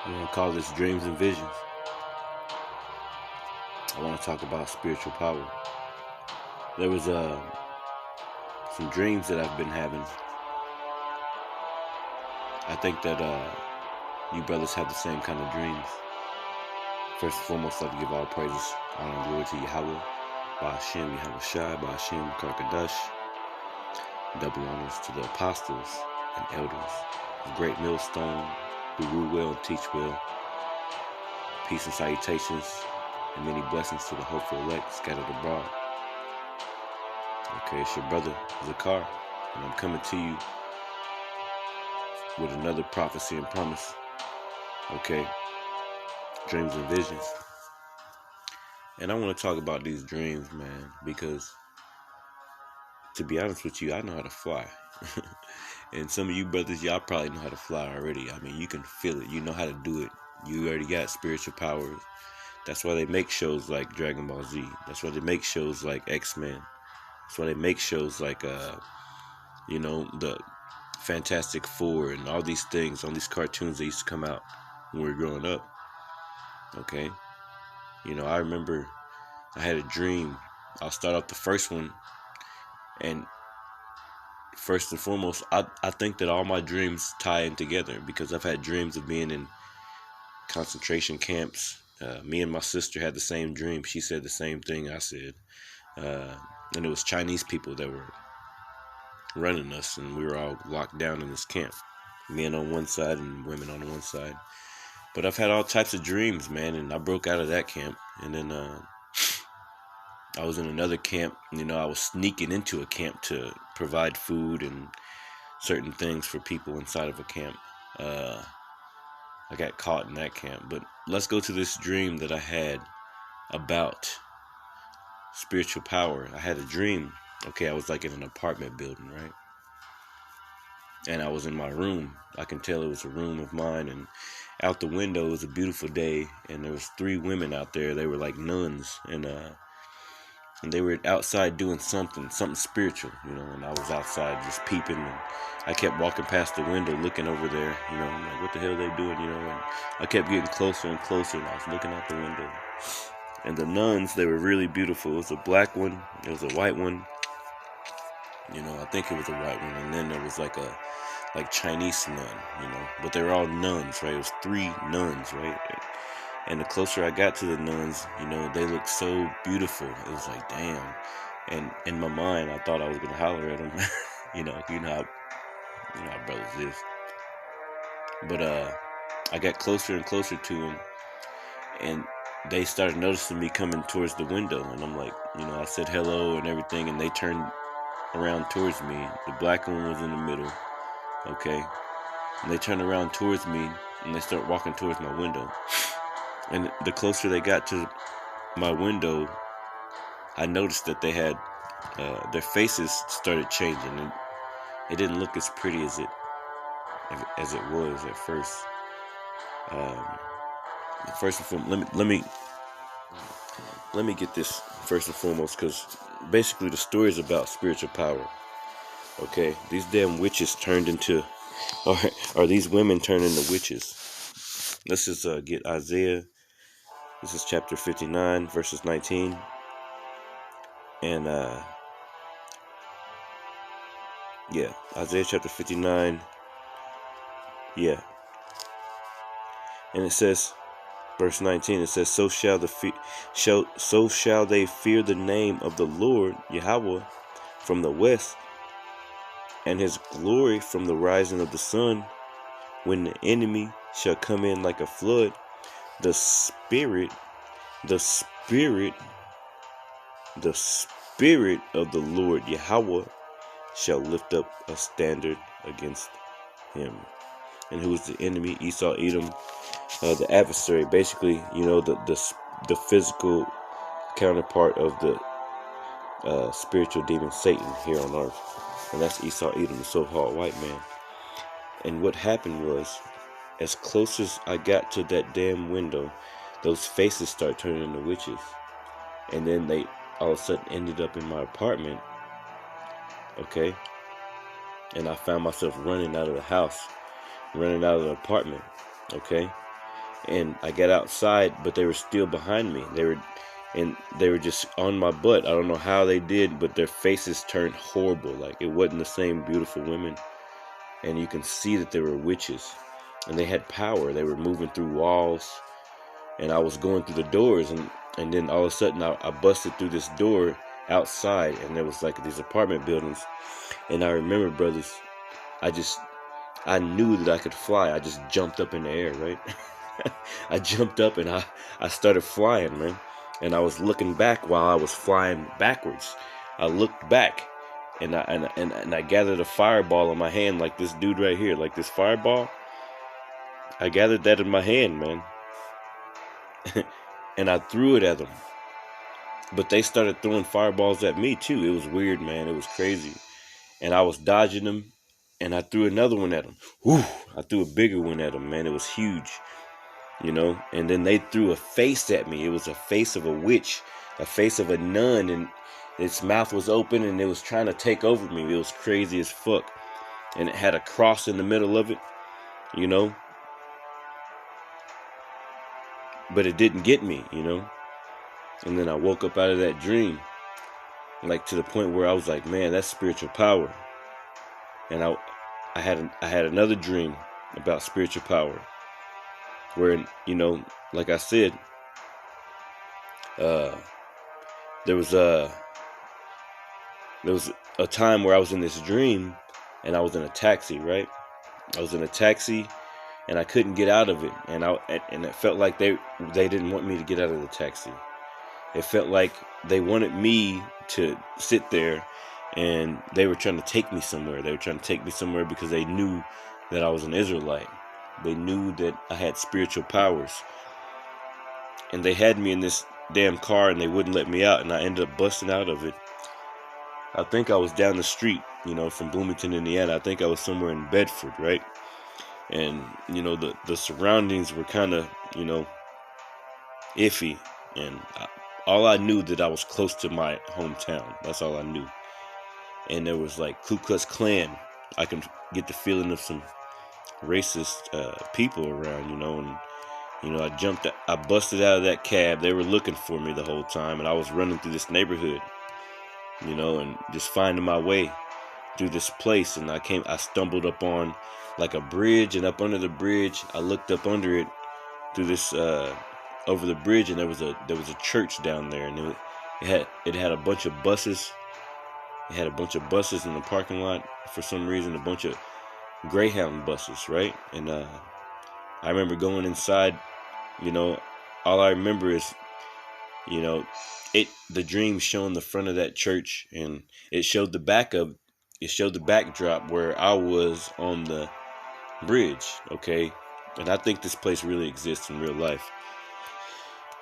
I'm going to call this Dreams and Visions. I want to talk about spiritual power. There was some dreams that I've been having. I think that you brothers have the same kind of dreams. First and foremost, I'd like to give all praises, honor, and glory to Yahweh, Ba'ashem, Yahweh Shai, Ba'ashem, Karkadash. Double honors to the apostles and elders of Great Millstone, who rule well and teach well. Peace and salutations, and many blessings to the hopeful elect scattered abroad. Okay, it's your brother, Zakar, and I'm coming to you with another prophecy and promise. Okay, dreams and visions. And I want to talk about these dreams, man, because to be honest with you, I know how to fly. And some of you brothers, y'all probably know how to fly already. I mean, you can feel it. You know how to do it. You already got spiritual powers. That's why they make shows like Dragon Ball Z. That's why they make shows like X-Men. That's why they make shows like, the Fantastic Four and all these things, all these cartoons that used to come out when we were growing up. Okay? I remember I had a dream. I'll start off the first one. And first and foremost, I think that all my dreams tie in together because I've had dreams of being in concentration camps. Me and my sister had the same dream. She said the same thing I said. And it was Chinese people that were running us, and we were all locked down in this camp. Men on one side and women on one side. But I've had all types of dreams, man, and I broke out of that camp. And then I was in another camp. I was sneaking into a camp to provide food and certain things for people inside of a camp. I got caught in that camp. But let's go to this dream that I had about spiritual power. I had a dream. Okay, I was like in an apartment building, right? And I was in my room. I can tell it was a room of mine. And out the window, it was a beautiful day. And there was 3 women out there. They were like nuns. And they were outside doing something spiritual, and I was outside just peeping, and I kept walking past the window looking over there, I'm like, what the hell are they doing, and I kept getting closer and closer, and I was looking out the window, and the nuns, they were really beautiful. It was a black one, there was a white one, I think it was a white one, and then there was like Chinese nun, but they were all nuns, right? It was 3 nuns, right? And the closer I got to the nuns, they looked so beautiful. It was like, damn. And in my mind, I thought I was gonna holler at them. you know how brothers is. But I got closer and closer to them, and they started noticing me coming towards the window. And I'm like, I said hello and everything, and they turned around towards me. The black one was in the middle, okay? And they turned around towards me, and they start walking towards my window. And the closer they got to my window, I noticed that they had their faces started changing, and it didn't look as pretty as it was at first. First and foremost, let me get this first and foremost, because basically the story is about spiritual power. Okay, these damn witches turned into, or these women turned into witches. Let's just get Isaiah. This is chapter 59, verses 19. And, Isaiah chapter 59. Yeah. And it says, verse 19, it says, so shall they fear the name of the Lord, Yahweh, from the west, and his glory from the rising of the sun, when the enemy shall come in like a flood. The spirit of the Lord Yahweh shall lift up a standard against him. And who is the enemy? Esau, Edom, the adversary. Basically, the physical counterpart of the spiritual demon Satan here on earth. And that's Esau, Edom, the so-called white man. And what happened was, as close as I got to that damn window, those faces start turning into witches. And then they all of a sudden ended up in my apartment. Okay? And I found myself running out of the house, running out of the apartment. Okay? And I got outside, but they were still behind me. They were just on my butt. I don't know how they did, but their faces turned horrible. Like, it wasn't the same beautiful women. And you can see that they were witches. And they had power. They were moving through walls. And I was going through the doors. And then all of a sudden, I busted through this door outside. And there was like these apartment buildings. And I remember, brothers, I knew that I could fly. I just jumped up in the air, right? I jumped up and I started flying, man. And I was looking back while I was flying backwards. I looked back and I gathered a fireball in my hand, like this dude right here, like this fireball. I gathered that in my hand, man. And I threw it at them. But they started throwing fireballs at me too. It was weird, man. It was crazy. And I was dodging them, and I threw another one at them. Whew! I threw a bigger one at them, man. It was huge, you know. And then they threw a face at me. It was a face of a witch, a face of a nun, and its mouth was open, and it was trying to take over me. It was crazy as fuck. And it had a cross in the middle of it, you know. But it didn't get me, you know. And then I woke up out of that dream, like to the point where I was like, man, that's spiritual power. And I had another dream about spiritual power, where, you know, like I said, there was a time where I was in this dream, and I was in a taxi, right? I was in a taxi, and I couldn't get out of it, and it felt like they didn't want me to get out of the taxi. It felt like they wanted me to sit there, and they were trying to take me somewhere. They were trying to take me somewhere because they knew that I was an Israelite. They knew that I had spiritual powers. And they had me in this damn car, and they wouldn't let me out, and I ended up busting out of it. I think I was down the street, you know, from Bloomington, Indiana. I think I was somewhere in Bedford, right? And, you know, the surroundings were kind of, you know, iffy. And all I knew that I was close to my hometown. That's all I knew. And there was like Ku Klux Klan. I can get the feeling of some racist people around, you know. And, you know, I busted out of that cab. They were looking for me the whole time. And I was running through this neighborhood, you know, and just finding my way through this place. And I stumbled up on like a bridge, and up under the bridge, I looked up under it through this, over the bridge, and there was a church down there, and it had a bunch of buses. It had a bunch of buses in the parking lot for some reason, a bunch of Greyhound buses, right? And I remember going inside, you know. All I remember is, you know, the dream showing the front of that church, and it showed the backdrop where I was on the bridge, okay? And I think this place really exists in real life.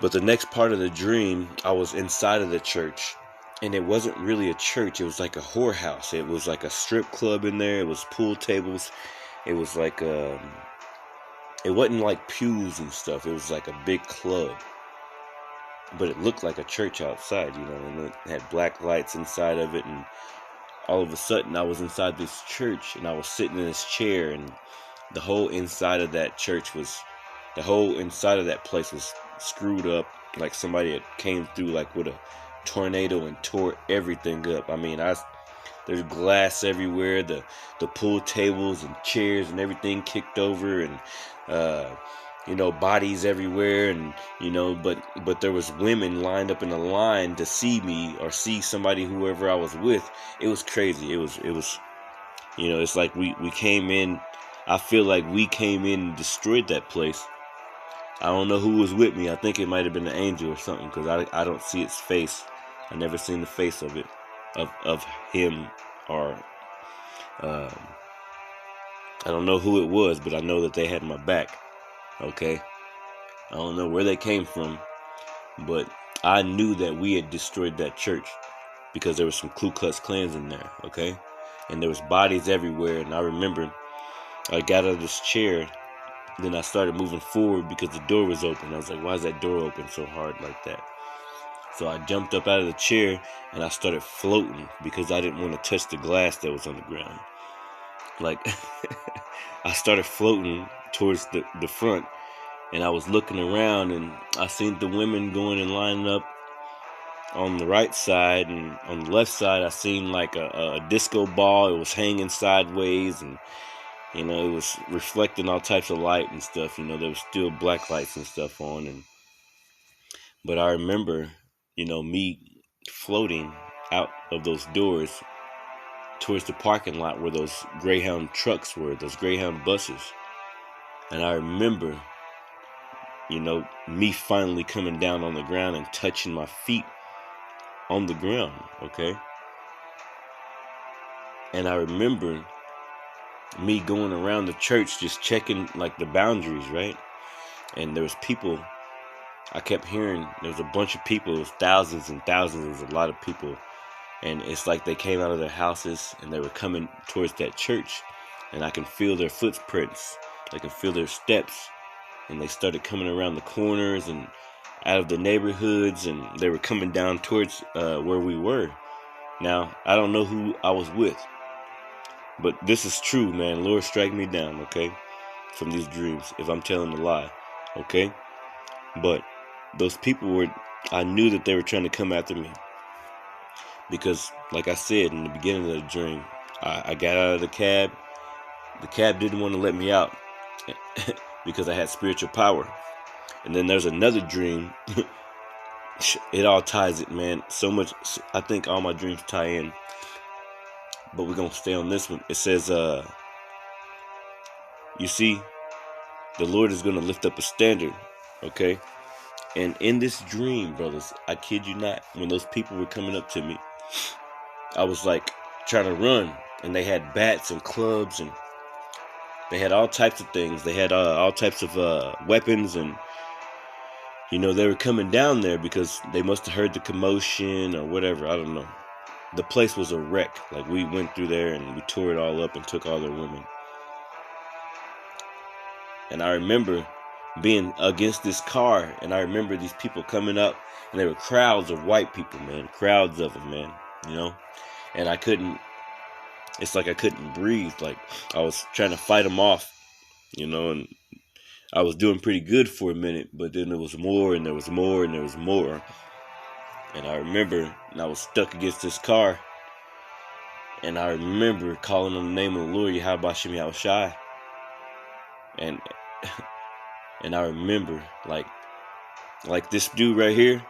But the next part of the dream, I was inside of the church, and it wasn't really a church. It was like a whorehouse. It was like a strip club in there. It was pool tables. It was like it wasn't like pews and stuff. It was like a big club, but it looked like a church outside, you know, and it had black lights inside of it. And all of a sudden, I was inside this church, and I was sitting in this chair, and the whole inside of that place was screwed up, like somebody had came through like with a tornado and tore everything up. I mean, there's glass everywhere, the pool tables and chairs and everything kicked over, and you know, bodies everywhere, and, you know, but there was women lined up in a line to see me or see somebody, whoever I was with. It was crazy. It was, you know, it's like we came in. I feel like we came in and destroyed that place. I don't know who was with me. I think it might have been an angel or something, because I don't see its face. I never seen the face of it, of him, or I don't know who it was, but I know that they had my back. Okay, I don't know where they came from, but I knew that we had destroyed that church because there was some Ku Klux Klans in there. Okay, and there was bodies everywhere. And I remember I got out of this chair. Then I started moving forward because the door was open. I was like, why is that door open so hard like that? So I jumped up out of the chair, and I started floating because I didn't want to touch the glass that was on the ground. Like, I started floating towards the front, and I was looking around, and I seen the women going and lining up on the right side, and on the left side I seen like a disco ball. It was hanging sideways, and it was reflecting all types of light and stuff. There was still black lights and stuff on, but I remember, me floating out of those doors towards the parking lot where those Greyhound trucks were, those Greyhound buses. And I remember, me finally coming down on the ground and touching my feet on the ground, okay? And I remember me going around the church just checking like the boundaries, right? And there was people, I kept hearing, there was a bunch of people, it was thousands and thousands, there was a lot of people. And it's like they came out of their houses and they were coming towards that church. And I can feel their footprints. I can feel their steps. And they started coming around the corners and out of the neighborhoods. And they were coming down towards where we were. Now, I don't know who I was with. But this is true, man. Lord, strike me down, okay? From these dreams, if I'm telling a lie, okay? But those people I knew that they were trying to come after me. Because, like I said in the beginning of the dream, I got out of the cab. The cab didn't want to let me out because I had spiritual power. And then there's another dream. It all ties it, man. So much. I think all my dreams tie in. But we're going to stay on this one. It says, you see, the Lord is going to lift up a standard, okay? And in this dream, brothers, I kid you not, when those people were coming up to me, I was like trying to run, and they had bats and clubs, and they had all types of things. They had all types of weapons, and they were coming down there because they must have heard the commotion or whatever. I don't know. The place was a wreck. Like, we went through there and we tore it all up and took all their women. And I remember being against this car, and I remember these people coming up, and there were crowds of white people, man, crowds of them, man, and it's like I couldn't breathe, like I was trying to fight them off, and I was doing pretty good for a minute, but then there was more, and there was more, and there was more, and I remember, and I was stuck against this car, and I remember calling on the name of the Lord, Yahweh Shem Yahushai, and I remember, like this dude right here,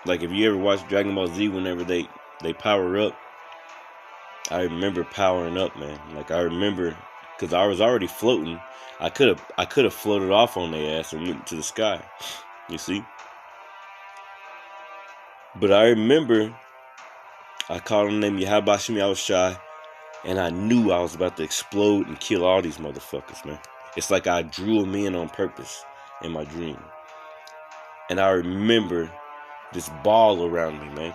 like if you ever watch Dragon Ball Z, whenever they power up, I remember powering up, man. Like, I remember, because I was already floating. I could have floated off on their ass and went to the sky, you see. But I remember I called on the name Yahweh Shem Yahushai, and I knew I was about to explode and kill all these motherfuckers, man. It's like I drew them in on purpose in my dream. And I remember this ball around me, man.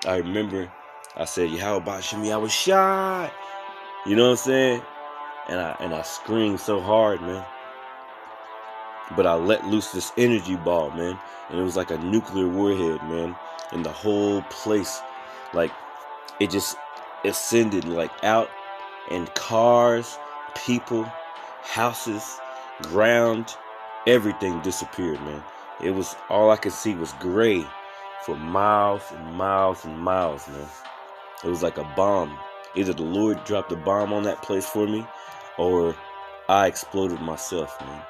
I remember I said, Yahweh Shem Yahushai. You know what I'm saying? And I screamed so hard, man. But I let loose this energy ball, man. And it was like a nuclear warhead, man. And the whole place, like, it just ascended, like, out. And cars, people, houses, ground, everything disappeared, man. It was, all I could see was gray for miles and miles and miles, man. It was like a bomb. Either the Lord dropped a bomb on that place for me, or I exploded myself, man.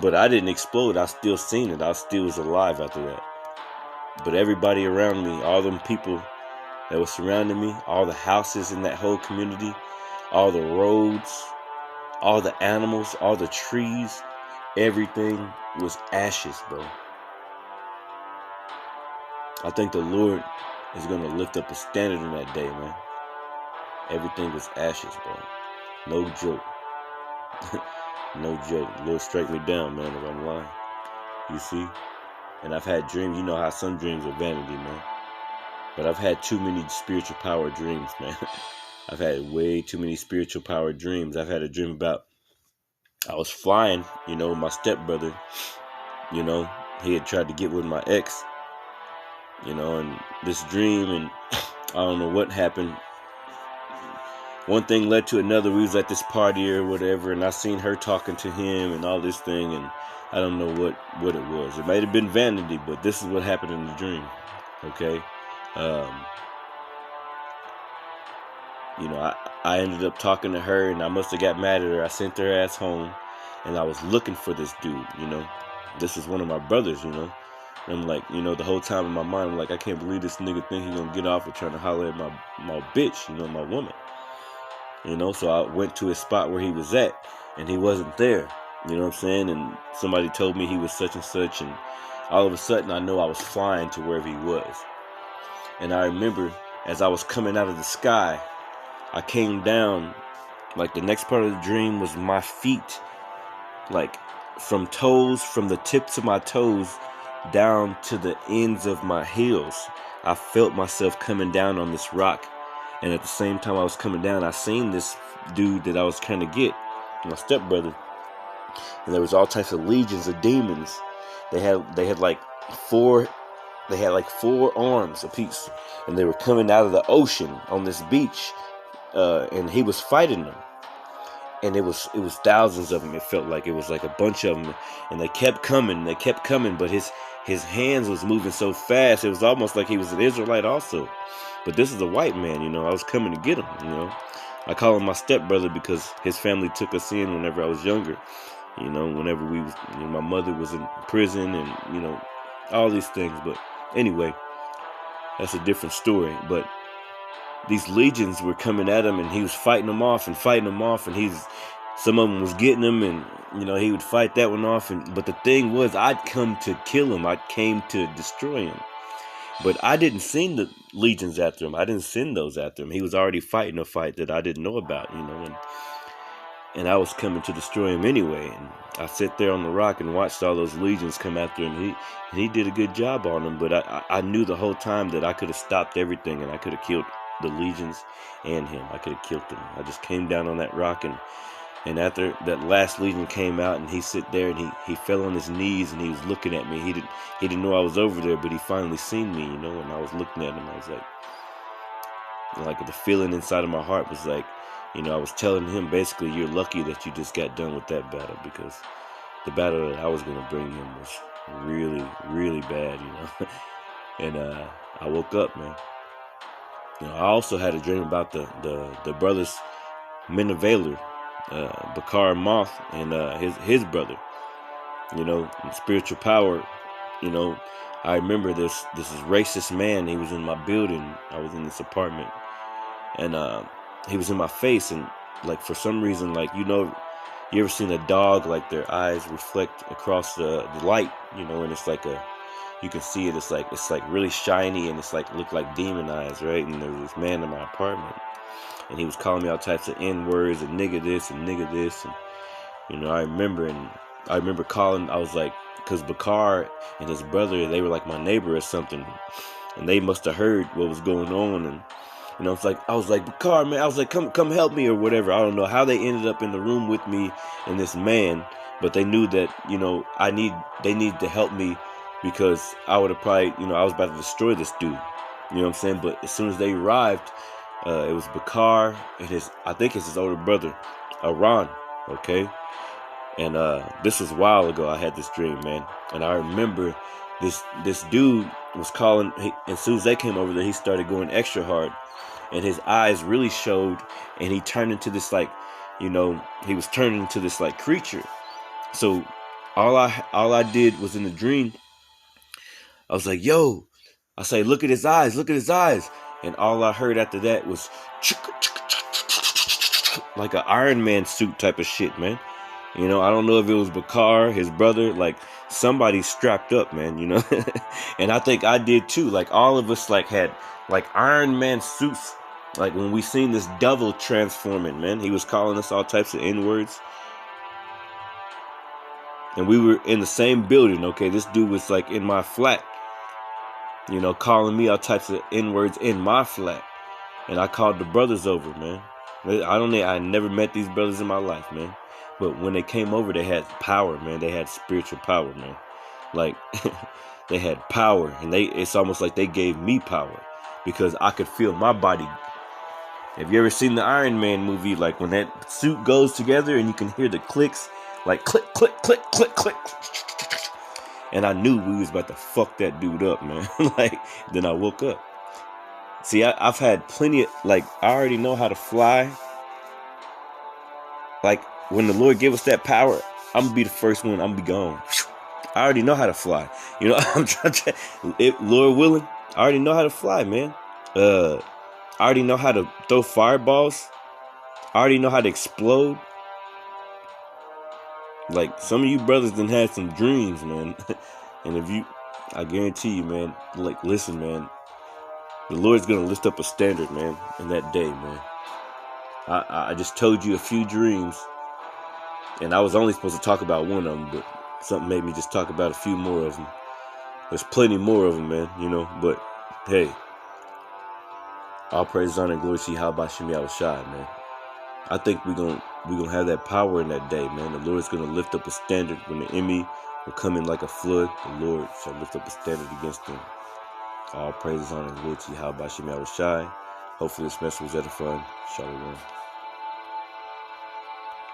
But I didn't explode. I still seen it. I still was alive after that. But everybody around me, all them people that were surrounding me, all the houses in that whole community, all the roads, all the animals, all the trees, everything was ashes, bro. I think the Lord is going to lift up a standard in that day, man. Everything was ashes, bro. No joke. No joke. Lord, strike me down, man, if I'm lying. You see? And I've had dreams. You know how some dreams are vanity, man. But I've had too many spiritual power dreams, man. I've had way too many spiritual power dreams. I've had a dream about I was flying, with my stepbrother. He had tried to get with my ex. And this dream, and I don't know what happened. One thing led to another. We was at this party or whatever, and I seen her talking to him and all this thing, and I don't know what it was. It might have been vanity, but this is what happened in the dream. Okay. I ended up talking to her, and I must have got mad at her. I sent her ass home, and I was looking for this dude. This is one of my brothers. And I'm like, the whole time in my mind, I'm like, I can't believe this nigga think he gonna get off with trying to holler at my bitch, my woman. So I went to his spot where he was at, and he wasn't there. You know what I'm saying? And somebody told me he was such and such, and all of a sudden I know I was flying to wherever he was. And I remember as I was coming out of the sky, I came down, like the next part of the dream was my feet, like from the tips of my toes down to the ends of my heels. I felt myself coming down on this rock. And at the same time I was coming down, I seen this dude that I was trying to get, my stepbrother. And there was all types of legions of demons. They had like four arms apiece, and they were coming out of the ocean on this beach, and he was fighting them. And it was thousands of them. It felt like it was like a bunch of them, and they kept coming, but his hands was moving so fast. It was almost like he was an Israelite also. But this is a white man, I was coming to get him, I call him my stepbrother because his family took us in whenever I was younger. Whenever my mother was in prison and, all these things. But anyway, that's a different story. But these legions were coming at him, and he was fighting them off, and some of them was getting him, and, he would fight that one off. But the thing was, I'd come to kill him. I came to destroy him. But I didn't send the legions after him. I didn't send those after him. He was already fighting a fight that I didn't know about, and I was coming to destroy him anyway. And I sat there on the rock and watched all those legions come after him. He did a good job on them, but I knew the whole time that I could have stopped everything, and I could have killed the legions and him. I could have killed them. I just came down on that rock, and after that last legion came out, and he sit there, and he fell on his knees, and he was looking at me. He didn't know I was over there, but he finally seen me, and I was looking at him. I was like the feeling inside of my heart was like, I was telling him basically, you're lucky that you just got done with that battle, because the battle that I was going to bring him was really, really bad, And I woke up, man. I also had a dream about the brothers Menevaler, Bakar Moth, and his brother, spiritual power. I remember this racist man. He was in my building. I was in this apartment, and he was in my face, and like for some reason, like you ever seen a dog, like their eyes reflect across the light, and it's like you can see it. It's like really shiny, and it's like look like demon eyes, right? And there was this man in my apartment, and he was calling me all types of N-words and nigga this and nigga this, and I remember calling. I was like, because Bakar and his brother, they were like my neighbor or something, and they must have heard what was going on, and it's like I was like, Bakar, man, I was like, come help me or whatever. I don't know how they ended up in the room with me and this man, but they knew that they needed to help me, because I would have probably, I was about to destroy this dude. You know what I'm saying? But as soon as they arrived, it was Bakar and I think it's his older brother, Aran, okay? And this was a while ago. I had this dream, man. And I remember this dude was calling, as soon as they came over there, he started going extra hard. And his eyes really showed, and he turned into this he was turning into this creature. So all I did was in the dream, I was like, yo, I say, look at his eyes. And all I heard after that was like an Iron Man suit type of shit, man. I don't know if it was Bakar, his brother, like somebody strapped up, man, And I think I did too. Like all of us had Iron Man suits. Like when we seen this devil transforming, man, he was calling us all types of N-words. And we were in the same building, okay? This dude was in my flat, calling me all types of N-words in my flat. And I called the brothers over, man. I never met these brothers in my life, man. But when they came over, they had power, man. They had spiritual power, man. Like, they had power. And it's almost like they gave me power, because I could feel my body. Have you ever seen the Iron Man movie? Like when that suit goes together and you can hear the clicks, like click, click, click, click, click. And I knew we was about to fuck that dude up, man. Like, then I woke up. See, I've had plenty of, like, I already know how to fly. Like, when the Lord gave us that power, I'm gonna be the first one. I'm gonna be gone. I already know how to fly. You know, I'm trying to, Lord willing, I already know how to fly, man. I already know how to throw fireballs. I already know how to explode. Like, some of you brothers done had some dreams, man. And if you, I guarantee you, man, like, listen, man, the Lord's gonna lift up a standard, man, in that day, man. I just told you a few dreams, and I was only supposed to talk about one of them, but something made me just talk about a few more of them. There's plenty more of them, man, you know, but hey, all praise, honor, and glory to Yahweh Shem Yahushai, man. I think we're gonna have that power in that day, man. The Lord's gonna lift up a standard when the enemy will come in like a flood. The Lord shall lift up a standard against them. All praises, honor, and glory to Yahweh Shem Yahushai. Hopefully this message was edifying. Shalom.